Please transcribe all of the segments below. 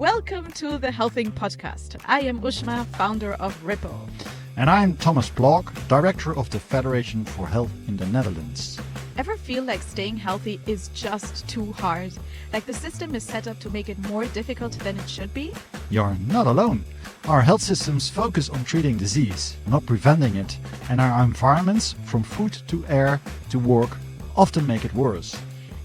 Welcome to the Healthing Podcast. I am Ushma, founder of Rypple. And I'm Thomas Plochg, director of the Federation for Health in the Netherlands. Ever feel like staying healthy is just too hard? Like the system is set up to make it more difficult than it should be? You're not alone. Our health systems focus on treating disease, not preventing it, and our environments, from food to air to work, often make it worse.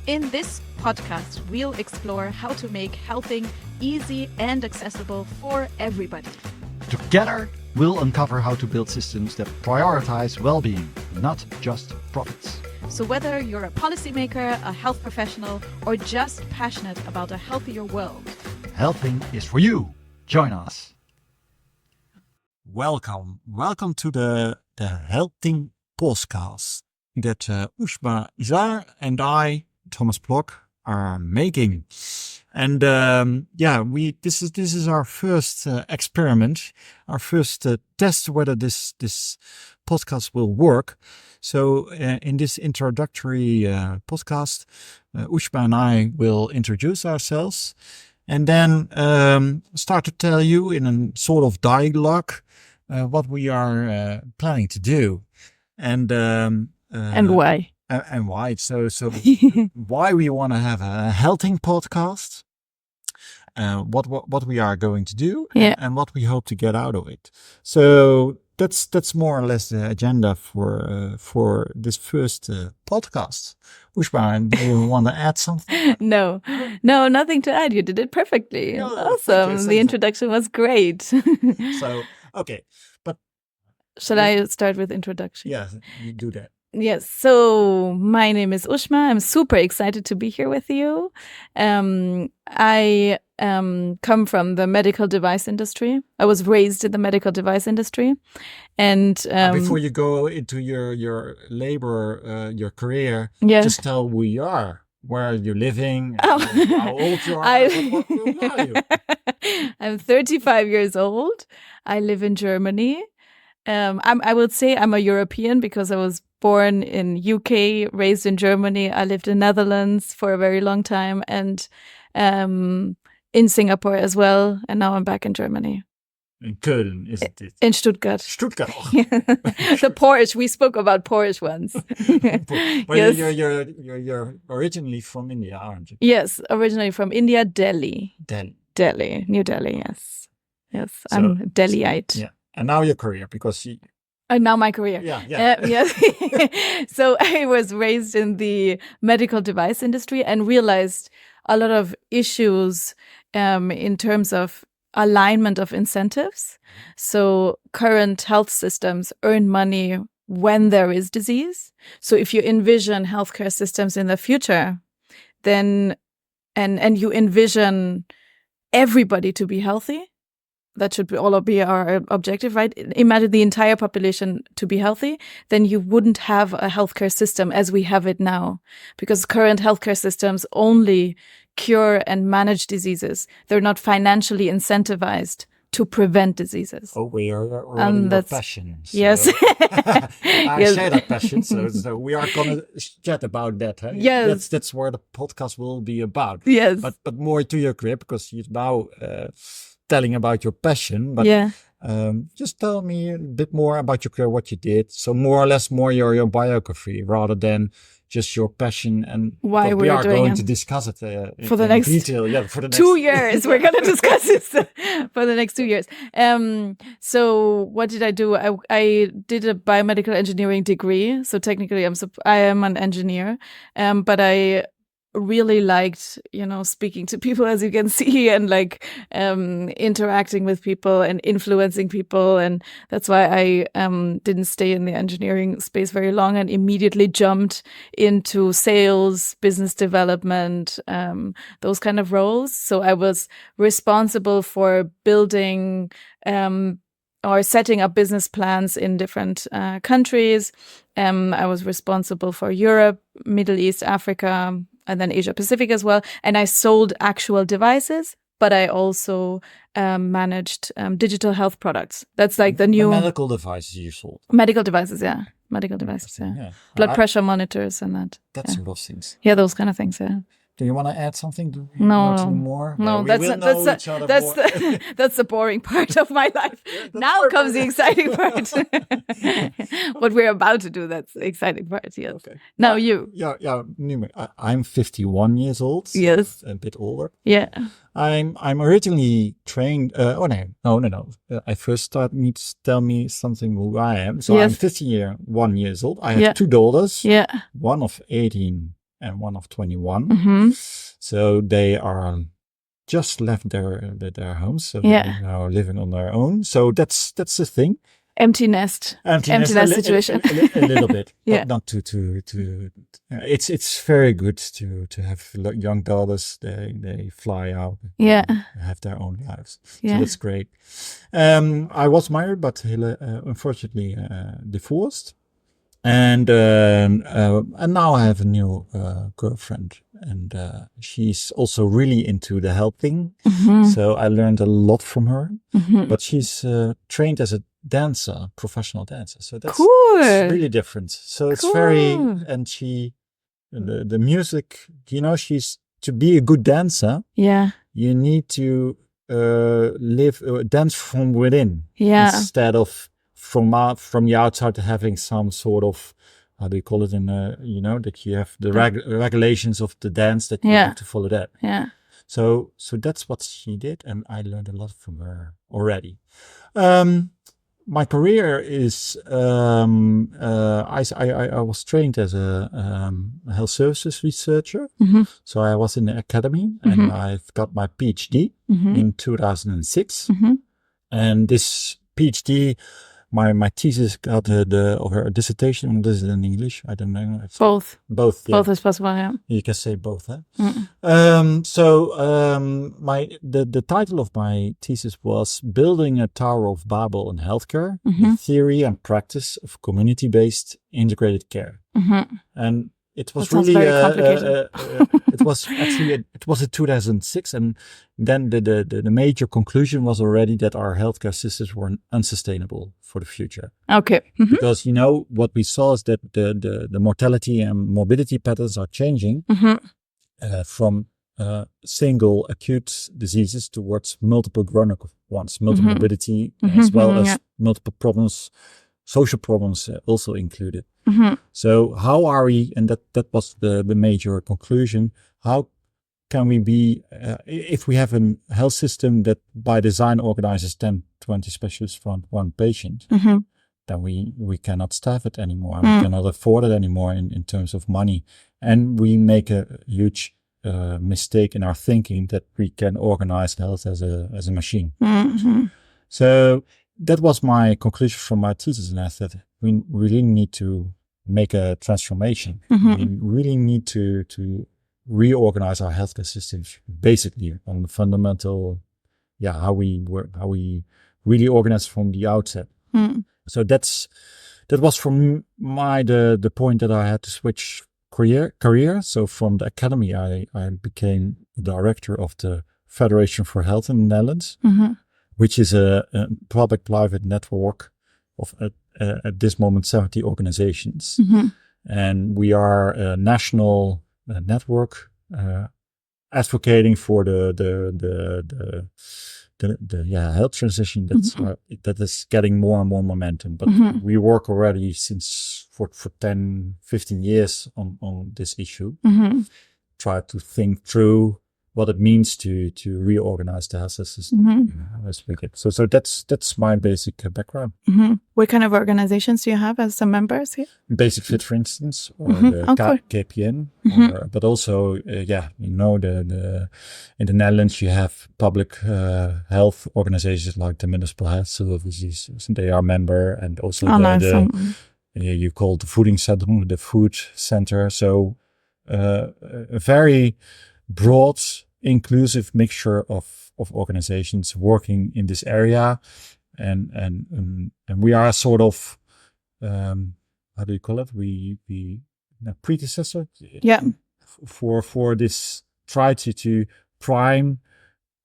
In this podcast, we'll explore how to make healthing easy and accessible for everybody. Together, we'll uncover how to build systems that prioritize well-being, not just profits. So whether you're a policymaker, a health professional, or just passionate about a healthier world, Healthing is for you. Join us. Welcome to the Healthing podcast that Ushma Issar and I, Thomas Plochg, are making. And this is our first experiment, our first test whether this podcast will work. So in this introductory podcast, Ushma and I will introduce ourselves and then start to tell you in a sort of dialogue what we are planning to do and why. And why. So why we want to have a Healthing podcast, what we are going to do, and what we hope to get out of it. So that's more or less the agenda for this first podcast. Ushma, do you want to add something? No, nothing to add. You did it perfectly. Awesome. The introduction was great. So, okay. But shall I start with introduction? Yeah, you do that. Yes. So my name is Ushma. I'm super excited to be here with you. I come from the medical device industry. I was raised in the medical device industry. And before you go into your labor, your career, just tell who you are. Where are you living? How old you are? What are you? I'm 35 years old. I live in Germany. I would say I'm a European because I was born in UK, raised in Germany. I lived in Netherlands for a very long time and in Singapore as well. And now I'm back in Germany. In Köln, isn't it? In Stuttgart. Stuttgart. Oh. The Porsche. We spoke about Porsche once. Well, yes. You're originally from India, aren't you? Yes, originally from India, Delhi. Delhi. New Delhi, yes. Yes, so, I'm Delhiite. Yeah. And now your career, because and now my career. Yeah. Yes. So I was raised in the medical device industry and realized a lot of issues in terms of alignment of incentives. So current health systems earn money when there is disease. So if you envision healthcare systems in the future, then and you envision everybody to be healthy, that should be our objective, right? Imagine the entire population to be healthy, then you wouldn't have a healthcare system as we have it now, because current healthcare systems only cure and manage diseases. They're not financially incentivized to prevent diseases. Oh, we are already your passion. So. Yes. I share that passion. So we are going to chat about that. Huh? Yes. That's where the podcast will be about. Yes. But more to your career, because you're now telling about your passion. But just tell me a bit more about your career, what you did. So more or less your biography rather than just your passion and why we are going it. to discuss it for the next detail. Yeah, for the next 2 years. We're going to discuss this for the next 2 years. So what did I do? I did a biomedical engineering degree. So technically I am an engineer, but I really liked, speaking to people, as you can see, and interacting with people and influencing people. And that's why I didn't stay in the engineering space very long and immediately jumped into sales, business development, those kind of roles. So I was responsible for building or setting up business plans in different countries. I was responsible for Europe, Middle East, Africa, and then Asia Pacific as well. And I sold actual devices, but I also managed digital health products. That's like the new medical devices you sold. Medical devices, yeah. Medical devices, yeah. Blood pressure monitors and that. That sort of things. Yeah, those kind of things, yeah. Do you want to add something? Do you No, know more? no, We that's will not, know that's each other that's more. that's the boring part of my life. Now my comes the part. exciting part. What we're about to do, that's the exciting part. Yes. Okay. Now you. Yeah. I'm 51 years old. So Yes. a bit older. Yeah. I'm originally trained. No. I first need to tell me something who I am. So Yes. I'm 51 years old. I have Yeah. 2 daughters. Yeah. One of 18 and one of 21. Mm-hmm. So they are just left their homes. So Yeah. they are living on their own. So that's the thing. Empty nest situation. A little bit, Yeah. but not to. It's very good to have young daughters. They fly out. Yeah. Have their own lives. Yeah. So that's great. I was married, but unfortunately divorced. And now I have a new girlfriend, and she's also really into the helping. Mm-hmm. So I learned a lot from her. Mm-hmm. But she's trained as a dancer, professional dancer. So that's Cool. it's really different. So it's Cool. and the music, she's, to be a good dancer, Yeah. you need to dance from within. Yeah. Instead of from the outside having some sort of, how do you call it, that you have the regulations of the dance that you Yeah. have to follow that. Yeah. So that's what she did, and I learned a lot from her already. My career is I was trained as a health services researcher. Mm-hmm. So I was in the academy, Mm-hmm. and I've got my PhD Mm-hmm. in 2006. Mm-hmm. And this PhD, my thesis got or dissertation. What is it in English? I don't know. Both. Both. Yeah. Both is possible. Yeah. You can say both, huh? Mm-mm. The title of my thesis was Building a Tower of Babel in Healthcare, Mm-hmm. the Theory and Practice of Community-Based Integrated Care. Mm-hmm. And it was That sounds really very complicated. it was in 2006, and then the major conclusion was already that our healthcare systems were unsustainable for the future. Okay. Mm-hmm. Because what we saw is that the mortality and morbidity patterns are changing Mm-hmm. from single acute diseases towards multiple chronic ones, multiple Mm-hmm. morbidity, Mm-hmm. as well as Yeah. multiple problems, social problems also included. Mm-hmm. So how are we, and that was the major conclusion, how can we be, if we have a health system that by design organizes 10, 20 specialists for one patient, Mm-hmm. then we cannot staff it anymore. We cannot afford it anymore in terms of money. And we make a huge mistake in our thinking that we can organize health as a machine. Mm-hmm. So that was my conclusion from my thesis, and I said we really need to make a transformation. Mm-hmm. We really need to reorganize our healthcare systems basically on the fundamental, how we work, how we really organize from the outset. Mm-hmm. So that was for my the point that I had to switch career. So from the academy, I became the director of the Federation for Health in the Netherlands, Mm-hmm. which is a public-private network of at this moment 70 organizations, Mm-hmm. and we are a national network advocating for the health transition that is getting more and more momentum. But Mm-hmm. we work already since for 10, 15 years on this issue. Mm-hmm. Try to think through what it means to reorganize the health system. Mm-hmm. As we get. So that's my basic background. Mm-hmm. What kind of organizations do you have as some members here? Basic Fit, for instance, or Mm-hmm. the Cool. KPN, Mm-hmm. but also, the in the Netherlands you have public health organizations like the municipal health services. They are member, and also Nice. you call the voedingscentrum, the food center. So a very broad, inclusive mixture of organizations working in this area, and we are sort of how do you call it? We predecessor, Yeah. for this try to prime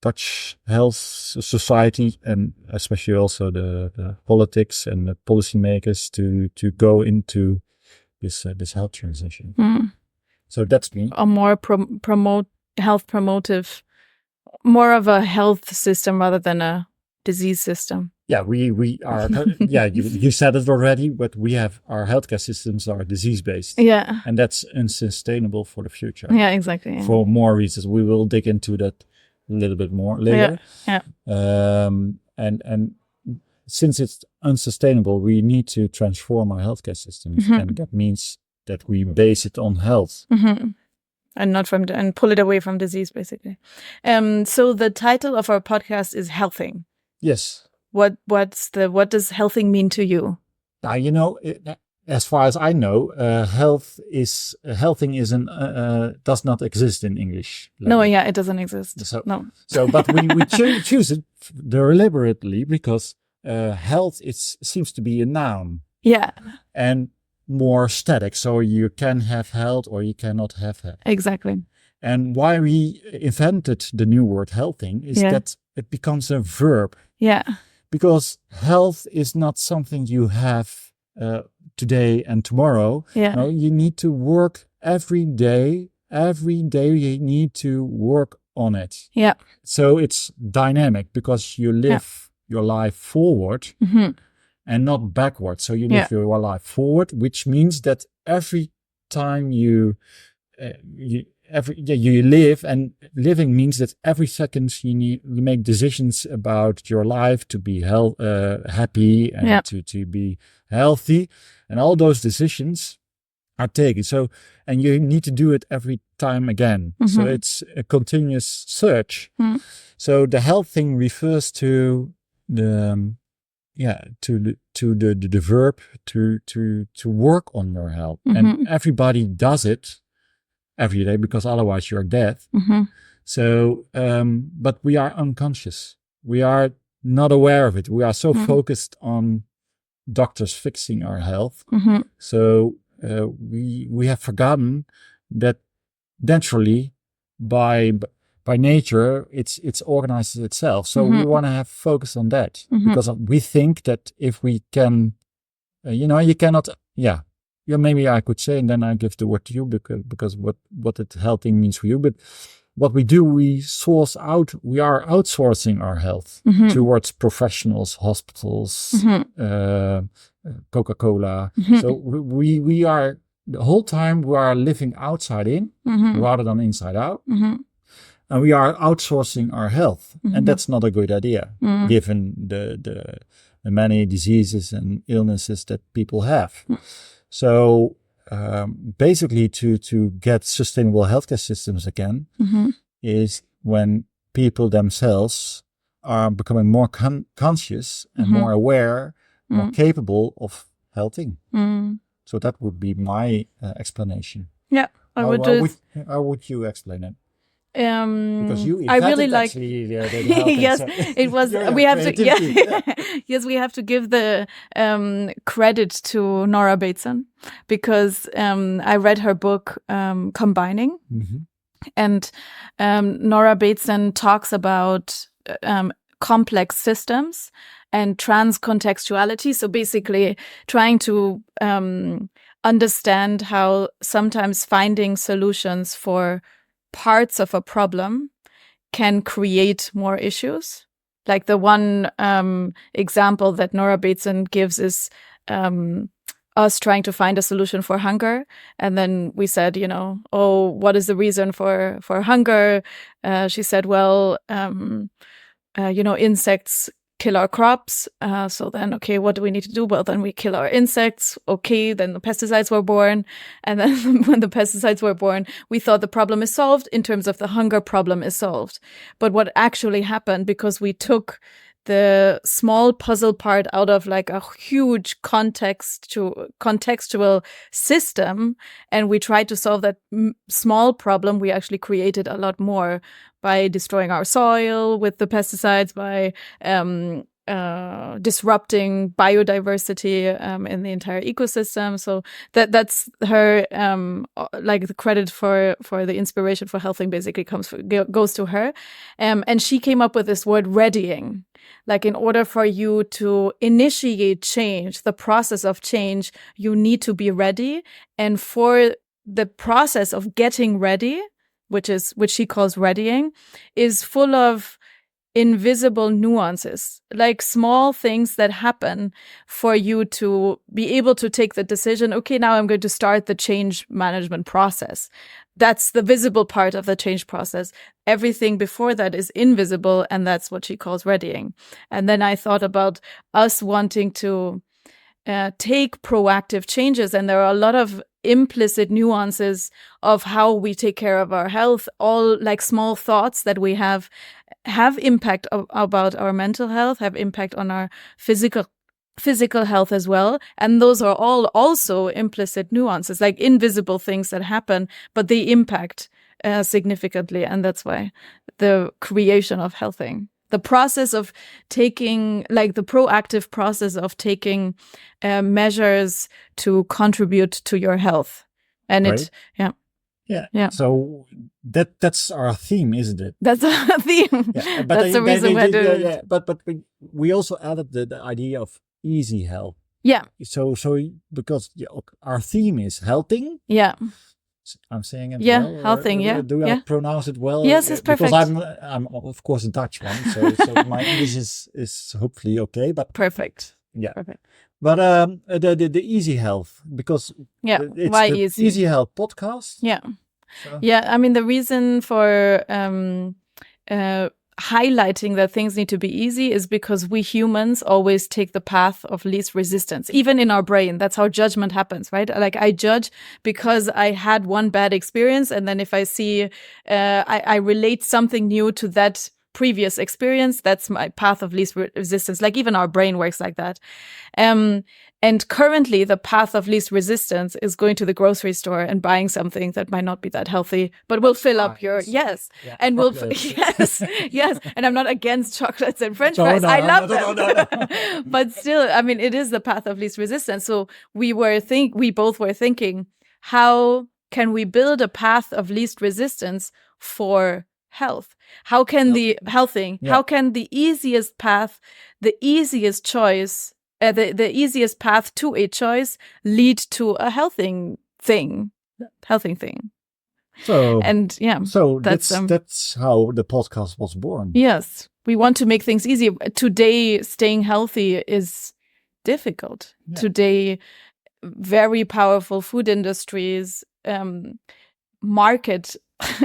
Dutch health society, and especially also the politics and the policymakers to go into this health transition. Mm. So that's me. a more health promotive, more of a health system rather than a disease system. Yeah, we are. Yeah, you said it already, but we have our healthcare systems are disease based. Yeah. And that's unsustainable for the future. Yeah, exactly. Yeah. For more reasons, we will dig into that a little bit more later. Yeah. And since it's unsustainable, we need to transform our healthcare systems, and that means that we base it on health. And not and pull it away from disease, basically. So the title of our podcast is Healthing. Yes. What does healthing mean to you? Now, as far as I know, healthing does not exist in English. No, yeah, it doesn't exist. No. But we choose it deliberately because health seems to be a noun. Yeah. And more static. So you can have health or you cannot have health. Exactly. And why we invented the new word healthing is that it becomes a verb. Yeah. Because health is not something you have today and tomorrow. Yeah. No, you need to work every day. Every day you need to work on it. Yeah. So it's dynamic because you live your life forward and not backward. So you live your life forward, which means that every time you live, and living means that every second you make decisions about your life to be happy and to be healthy, and all those decisions are taken. So, and you need to do it every time again. So it's a continuous search. So the health thing refers to the verb to work on your health, and everybody does it every day because otherwise you're dead. So, but we are unconscious. We are not aware of it. We are so focused on doctors fixing our health. So we have forgotten that naturally by nature it's organized itself. So we want to have focus on that because we think that if we can, you cannot. Yeah, maybe I could say, and then I give the word to you because what it healthing means for you. But what we do, we are outsourcing our health towards professionals, hospitals, Coca-Cola. So we are, the whole time we are living outside in rather than inside out. And we are outsourcing our health. And that's not a good idea, given the many diseases and illnesses that people have. So basically to get sustainable healthcare systems again is when people themselves are becoming more conscious and more aware, more capable of healthing. So that would be my explanation. Yeah, how would you explain it? Because you I really like. Yes, it was. We have to. Yes, we have to give the credit to Nora Bateson because I read her book Combining, and Nora Bateson talks about complex systems and transcontextuality. So basically, trying to understand how sometimes finding solutions for parts of a problem can create more issues. Like the one example that Nora Bateson gives is us trying to find a solution for hunger. And then we said, what is the reason for hunger? She said, well, insects kill our crops. So then, okay, what do we need to do? Well, then we kill our insects. Okay, then the pesticides were born. And then when the pesticides were born, we thought the problem is solved in terms of the hunger problem is solved. But what actually happened, because we took the small puzzle part out of like a huge contextual system, and we tried to solve that small problem, we actually created a lot more by destroying our soil with the pesticides, by disrupting biodiversity in the entire ecosystem. So that's her like the credit for the inspiration for healthing basically goes to her. And she came up with this word readying. Like in order for you to initiate change, the process of change, you need to be ready. And for the process of getting ready, which she calls readying, is full of invisible nuances, like small things that happen for you to be able to take the decision, okay, now I'm going to start the change management process. That's the visible part of the change process. Everything before that is invisible, and that's what she calls readying. And then I thought about us wanting to take proactive changes, and there are a lot of implicit nuances of how we take care of our health, all like small thoughts that we have impact about our mental health, have impact on our physical health as well. And those are all also implicit nuances, like invisible things that happen, but they impact significantly. And that's why the creation of healthing, the process of taking, like the proactive process of taking measures to contribute to your health. And Right. Yeah. So that's our theme, isn't it? That's a theme. Yeah, That's the reason we're doing. Yeah. But we also added the idea of easy health. Yeah. So because our theme is healthing. Yeah. I'm saying it Yeah, well. healthing. Yeah. Do I pronounce it well? Yes, it's perfect. Because I'm of course a Dutch one, so my English is hopefully okay. But perfect. Yeah. Perfect. But the easy health, because it's why the easy? Easy Health podcast. Yeah. So. Yeah. I mean, the reason for highlighting that things need to be easy is because we humans always take the path of least resistance, even in our brain. That's how judgment happens, right? Like I judge because I had one bad experience, and then if I see, I relate something new to that previous experience, that's my path of least resistance. Like even our brain works like that. And currently the path of least resistance is going to the grocery store and buying something that might not be that healthy, but will fill up your, and will, yes. And I'm not against chocolates and French fries. I love them. But still, I mean, it is the path of least resistance. So we both were thinking, how can we build a path of least resistance for health? How can how can the easiest path, the easiest choice, the easiest path to a choice lead to a healthy thing? So that's how the podcast was born. Yes, we want to make things easy. Today, staying healthy is difficult. Yeah. Today, very powerful food industries market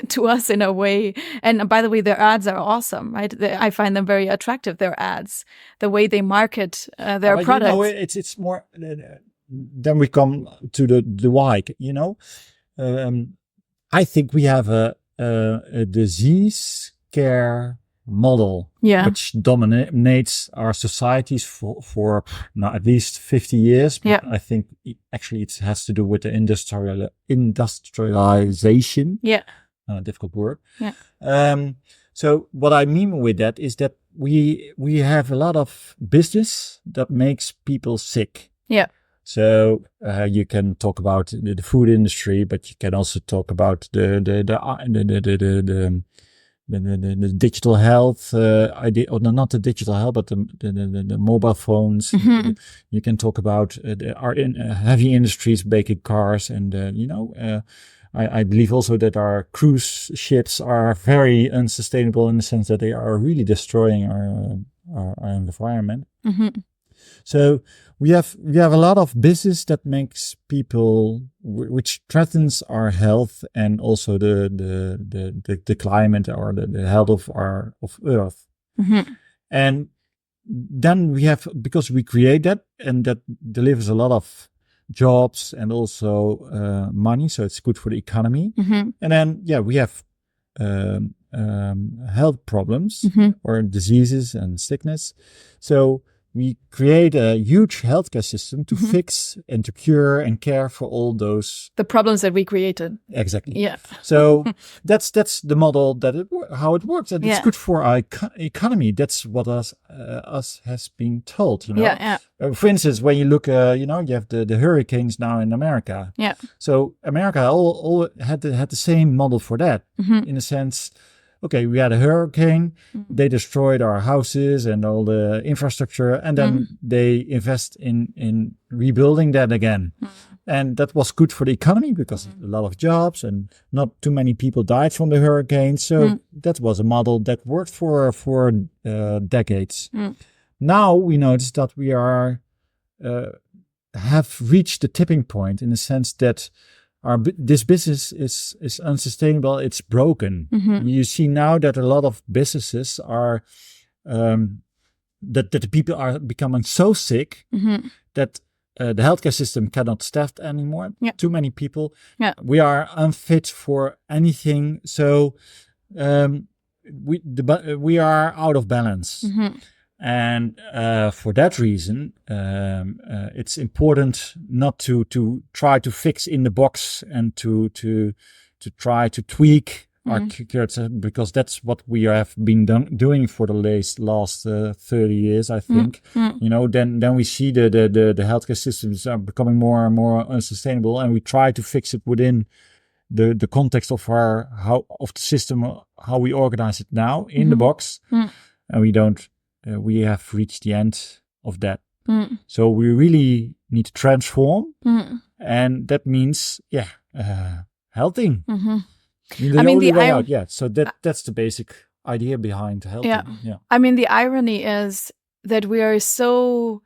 to us in a way. And by the way, their ads are awesome, right? I find them very attractive, their ads, the way they market their products. You know, it's more, then we come to the why, you know. I think we have a disease care model, which dominates our societies for at least 50 years. But I think actually it has to do with the industrialization. Yeah. Difficult word. Yeah. So what I mean with that is that we have a lot of business that makes people sick. Yeah. So you can talk about the food industry, but you can also talk about the digital health idea, or not the digital health, but the mobile phones. Mm-hmm. You can talk about our heavy industries, making cars, and I believe also that our cruise ships are very unsustainable in the sense that they are really destroying our environment. Mm-hmm. So we have a lot of business that makes people, which threatens our health and also the climate or the health of Earth. Mm-hmm. And then we have, because we create that, and that delivers a lot of jobs and also money, so it's good for the economy. Mm-hmm. And then we have health problems or diseases and sickness. So we create a huge healthcare system to fix and to cure and care for all those the problems that we created. Exactly. Yeah. So that's the model how it works, and it's good for our economy. That's what us has been told. You know. Yeah. For instance, when you look, you have the hurricanes now in America. Yeah. So America all had the same model for that, in a sense. Okay, we had a hurricane, they destroyed our houses and all the infrastructure, and then they invest in rebuilding that again. And that was good for the economy because a lot of jobs and not too many people died from the hurricane. So that was a model that worked for decades. Now we notice that we are have reached the tipping point in the sense that this business is unsustainable. It's broken. You see now that a lot of businesses are that the people are becoming so sick that the healthcare system cannot staff anymore. Too many people. We are unfit for anything. So we are out of balance. And for that reason, it's important not to try to fix in the box and to try to tweak our culture, because that's what we have been doing for the last 30 years, I think. You know, then we see the healthcare systems are becoming more and more unsustainable, and we try to fix it within the context of the system, how we organize it now in the box, and we don't. We have reached the end of that. So we really need to transform, and that means healthing. The only way out. So that's the basic idea behind healthing. I mean, the irony is that we are so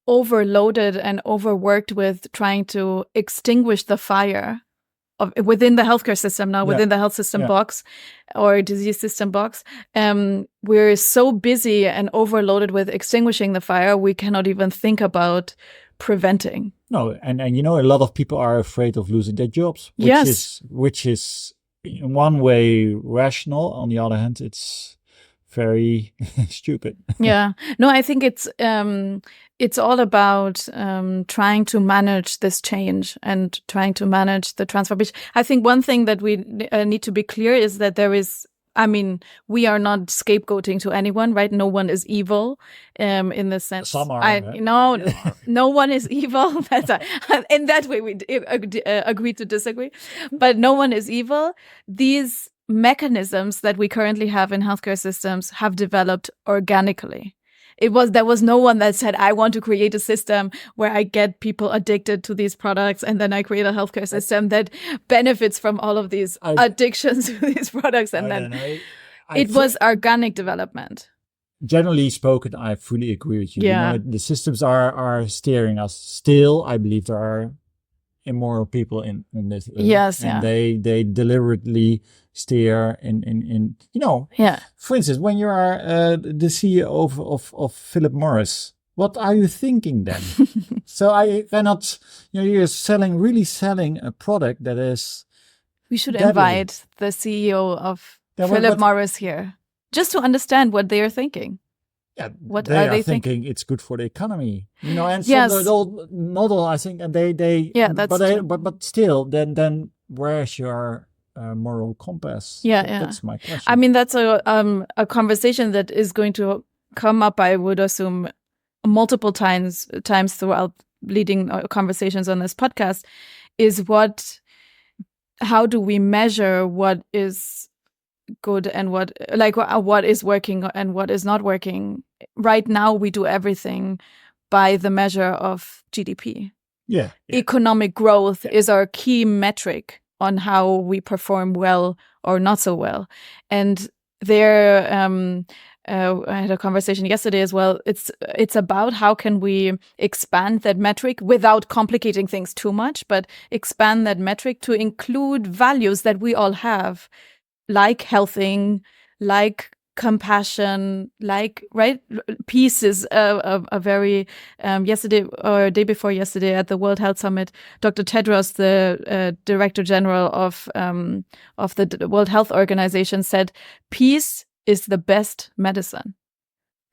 overloaded and overworked with trying to extinguish the fire within the healthcare system now, within the health system box or disease system box. We're so busy and overloaded with extinguishing the fire, we cannot even think about preventing. No, and you know, a lot of people are afraid of losing their jobs, which is in one way rational. On the other hand, it's very stupid. No, I think it's all about trying to manage this change and trying to manage the transformation. I think one thing that we need to be clear is that we are not scapegoating to anyone, right? No one is evil in the sense. Some are. No one is evil. In that way, we agree to disagree. But no one is evil. These mechanisms that we currently have in healthcare systems have developed organically. There was no one that said, I want to create a system where I get people addicted to these products, and then I create a healthcare system that benefits from all of these addictions to these products. And it was organic development. Generally spoken, I fully agree with you. You know, the systems are steering us. Still, I believe there are immoral people in this. And they deliberately steer in you know. For instance, when you are the CEO of Philip Morris, what are you thinking then? So I cannot, you know, you're really selling a product that is. We should invite the CEO of Philip Morris here just to understand what they are thinking. What are they thinking? It's good for the economy, you know. And so the old model, I think, and they but still, then where's your moral compass? That's my question. I mean, that's a conversation that is going to come up, I would assume, multiple times throughout leading conversations on this podcast. How do we measure what is good and what is working and what is not working? Right now, we do everything by the measure of GDP. Economic growth is our key metric on how we perform well or not so well. And there, I had a conversation yesterday as well. It's about how can we expand that metric without complicating things too much, but expand that metric to include values that we all have, like healthing, like compassion, peace is a very yesterday or day before yesterday at the World Health Summit, Dr. Tedros, the Director General of the World Health Organization, said peace is the best medicine.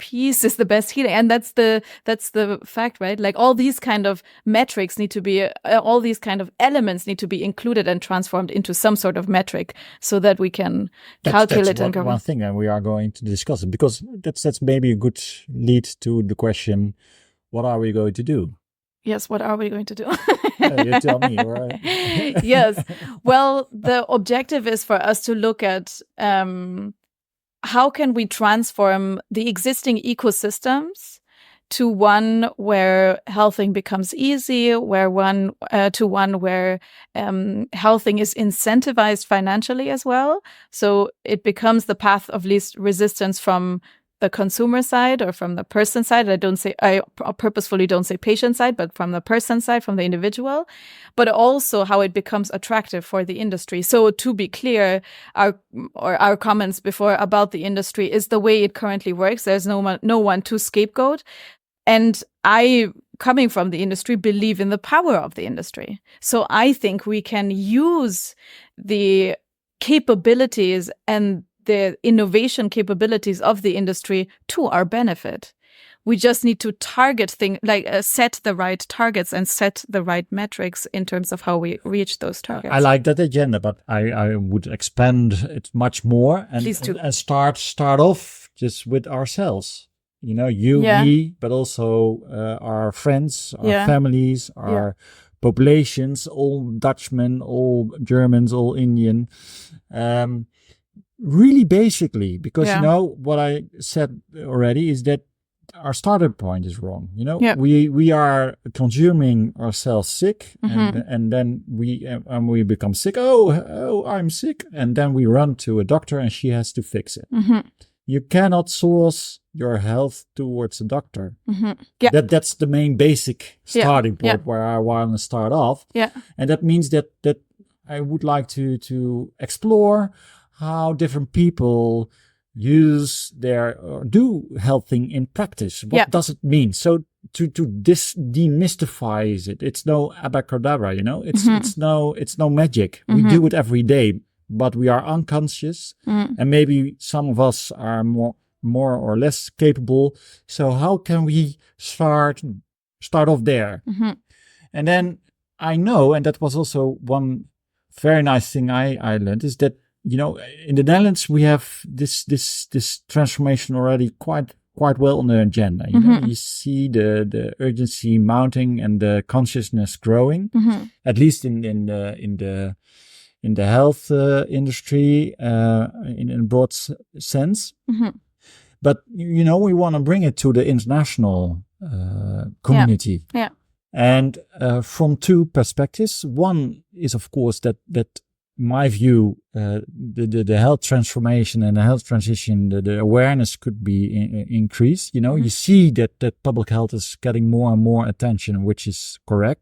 Peace is the best healing, and that's the fact, right? Like all these kind of metrics need to be, all these kind of elements need to be included and transformed into some sort of metric, so that we can calculate and one thing, and we are going to discuss it, because that's maybe a good lead to the question: what are we going to do? Yes, what are we going to do? You tell me, right? Yes. Well, the objective is for us to look at how can we transform the existing ecosystems to one where healthing becomes easy, where healthing is incentivized financially as well. So it becomes the path of least resistance from the consumer side or from the person side. I purposefully don't say patient side, but from the person side, from the individual, but also how it becomes attractive for the industry. So to be clear, our comments before about the industry is the way it currently works. There's no one to scapegoat. And I, coming from the industry, believe in the power of the industry. So I think we can use the capabilities and the innovation capabilities of the industry to our benefit. We just need to target set the right targets and set the right metrics in terms of how we reach those targets. I like that agenda, but I would expand it much more and start off just with ourselves. Me, but also our friends, our families, our populations, all Dutchmen, all Germans, all Indian. Really basically, because what I said already is that our starting point is wrong. We are consuming ourselves sick, and then we become sick. Oh, I'm sick, and then we run to a doctor, and she has to fix it. You cannot source your health towards a doctor. That's the main basic starting point where I want to start off. And that means that I would like to explore how different people use do healthing in practice. What does it mean? So to demystify it, it's no abracadabra, it's no magic. We do it every day, but we are unconscious, and maybe some of us are more or less capable. So how can we start off there? And then I know, and that was also one very nice thing I learned, is that in the Netherlands, we have this transformation already quite well on the agenda. You see the urgency mounting and the consciousness growing, at least in the health industry in a broad sense. But we want to bring it to the international community. And from two perspectives, one is of course that my view, the health transformation and the health transition, the awareness could be increased. You see that public health is getting more and more attention, which is correct.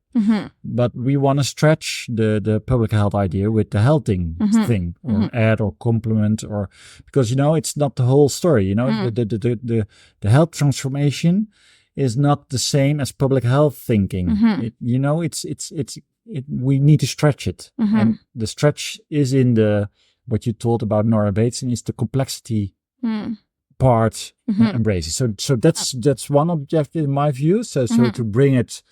But we want to stretch the public health idea with the healthing thing, or add or complement, or because it's not the whole story. The health transformation is not the same as public health thinking. We need to stretch it, and the stretch is in what you told about Nora Bateson, is the complexity part embraces. So that's one objective in my view. So to bring it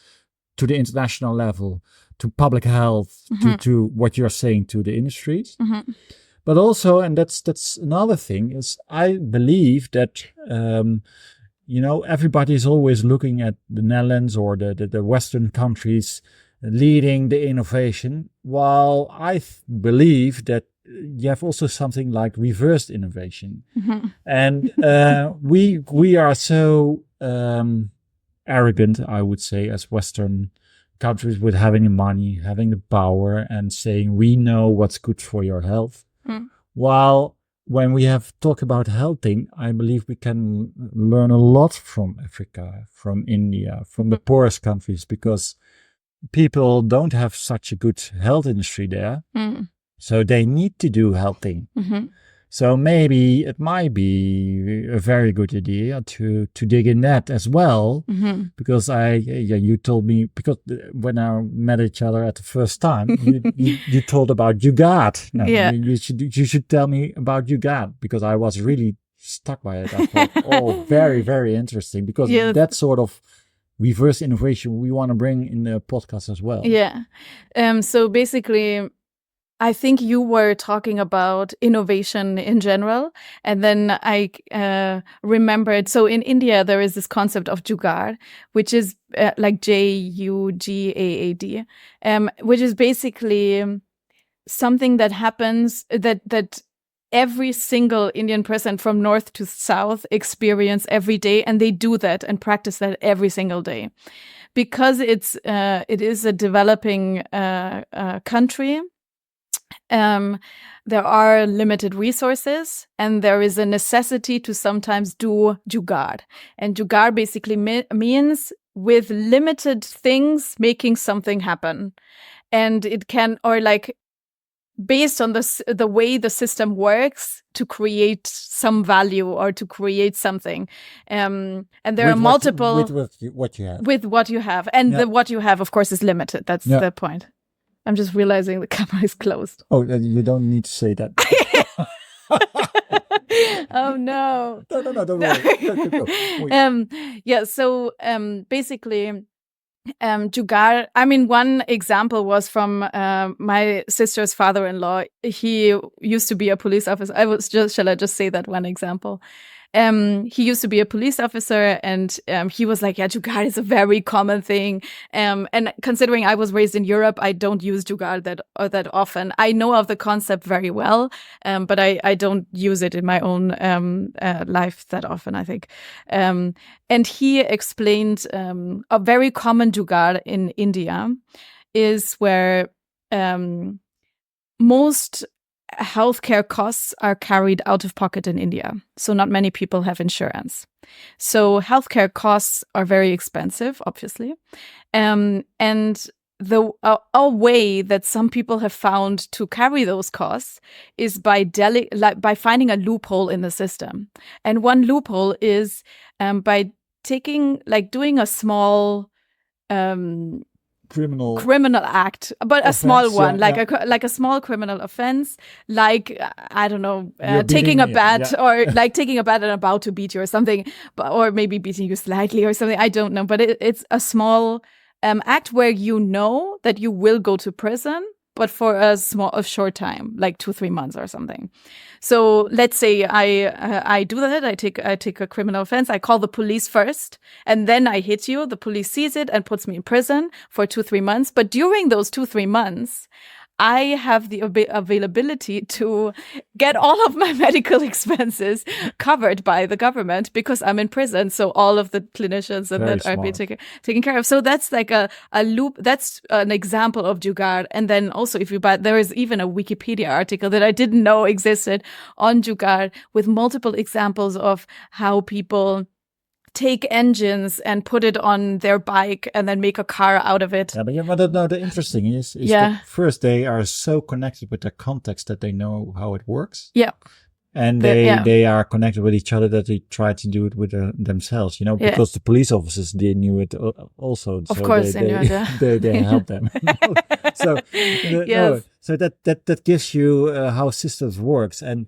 to the international level, to public health, to what you're saying to the industries, but also, and that's another thing, is I believe that everybody is always looking at the Netherlands or the Western countries leading the innovation, while I believe that you have also something like reversed innovation. And we are so arrogant, I would say, as Western countries, with having the money, having the power, and saying we know what's good for your health. While when we have talked about healthing, I believe we can learn a lot from Africa, from India, from the poorest countries, because people don't have such a good health industry there. So they need to do healthing. So maybe it might be a very good idea to dig in that as well. Because you told me, because when I met each other at the first time, you told about YouGuard. You should tell me about YouGuard, because I was really stuck by it. I thought, very, very interesting, because that sort of reverse innovation we want to bring in the podcast as well. So basically, I think you were talking about innovation in general, and then I remembered. So in India, there is this concept of jugaad, which is like JUGAAD, which is basically something that happens that every single Indian person from north to south experience every day, and they do that and practice that every single day. Because it is a developing country, there are limited resources, and there is a necessity to sometimes do jugaad. And jugaad basically means with limited things making something happen. And it can, or like based on the way the system works, to create some value or to create something. And there are multiple... With what you have. With what you have. And what you have, of course, is limited. That's the point. I'm just realizing the camera is closed. Oh, you don't need to say that. Oh, no. No, don't worry. So basically... jugaad. I mean, one example was from my sister's father-in-law. He used to be a police officer. Shall I just say that one example? He used to be a police officer, and he was like, yeah, jugaad is a very common thing. And considering I was raised in Europe, I don't use jugaad that often. I know of the concept very well, but I don't use it in my own life that often, I think. And he explained a very common jugaad in India is where most healthcare costs are carried out of pocket in India. So not many people have insurance. So healthcare costs are very expensive, obviously. And a way that some people have found to carry those costs is by finding a loophole in the system. And one loophole is by doing a small criminal act, but offense, a small one, like a small criminal offense, like I don't know, taking a bat or like taking a bat and about to beat you or something, or maybe beating you slightly or something. I don't know, but it's a small act where you know that you will go to prison, but for a short time, like 2-3 months or something. So let's say I do that. I take a criminal offense. I call the police first, and then I hit you. The police sees it and puts me in prison for 2-3 months. But during those 2-3 months, I have the availability to get all of my medical expenses covered by the government because I'm in prison. So all of the clinicians and that are being taken care of. So that's like a loop. That's an example of jugaad. And then also there is even a Wikipedia article that I didn't know existed on jugaad with multiple examples of how people take engines and put it on their bike and then make a car out of it. Yeah, but the interesting is that first they are so connected with their context that they know how it works. Yeah. And they are connected with each other that they try to do it with themselves, because the police officers, they knew it also. Of course they knew it. They helped them. So that gives you how systems works. And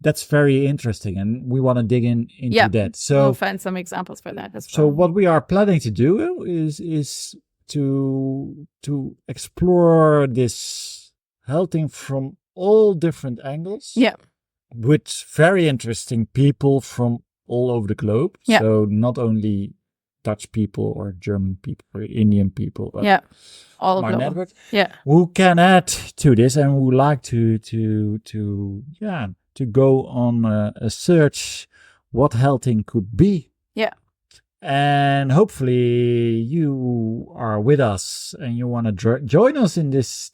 that's very interesting, and we want to dig into that. So we'll find some examples for that as well. So what we are planning to do is to explore this healthing from all different angles. Yeah. With very interesting people from all over the globe. Yeah. So not only Dutch people or German people or Indian people, but all our network. Yeah. Who can add to this and who would like to go on a search what healthing could be. Yeah. And hopefully you are with us and you want to join us in this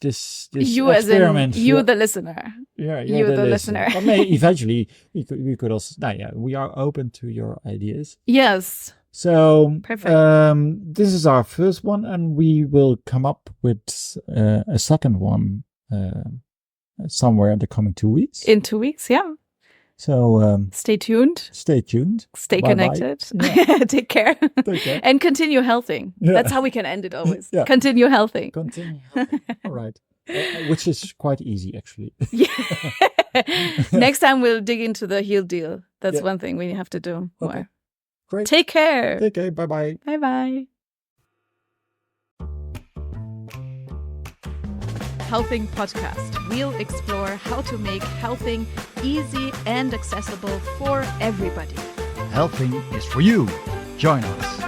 you experiment. As in you, the listener. Yeah, you the listener. But maybe eventually we could also. We are open to your ideas. Yes. So perfect. This is our first one, and we will come up with a second one somewhere in the coming 2 weeks. In 2 weeks, yeah. So stay tuned. Stay tuned. Stay connected. Yeah. Take care. And continue healthing. Yeah. That's how we can end it always. Yeah. Continue healthing. All right. Which is quite easy, actually. Yeah. Next time we'll dig into the heal deal. That's one thing we have to do more. Great. Take care. Take care. Bye-bye. Bye-bye. Healthing Podcast. We'll explore how to make healthing easy and accessible for everybody. Healthing is for you. Join us.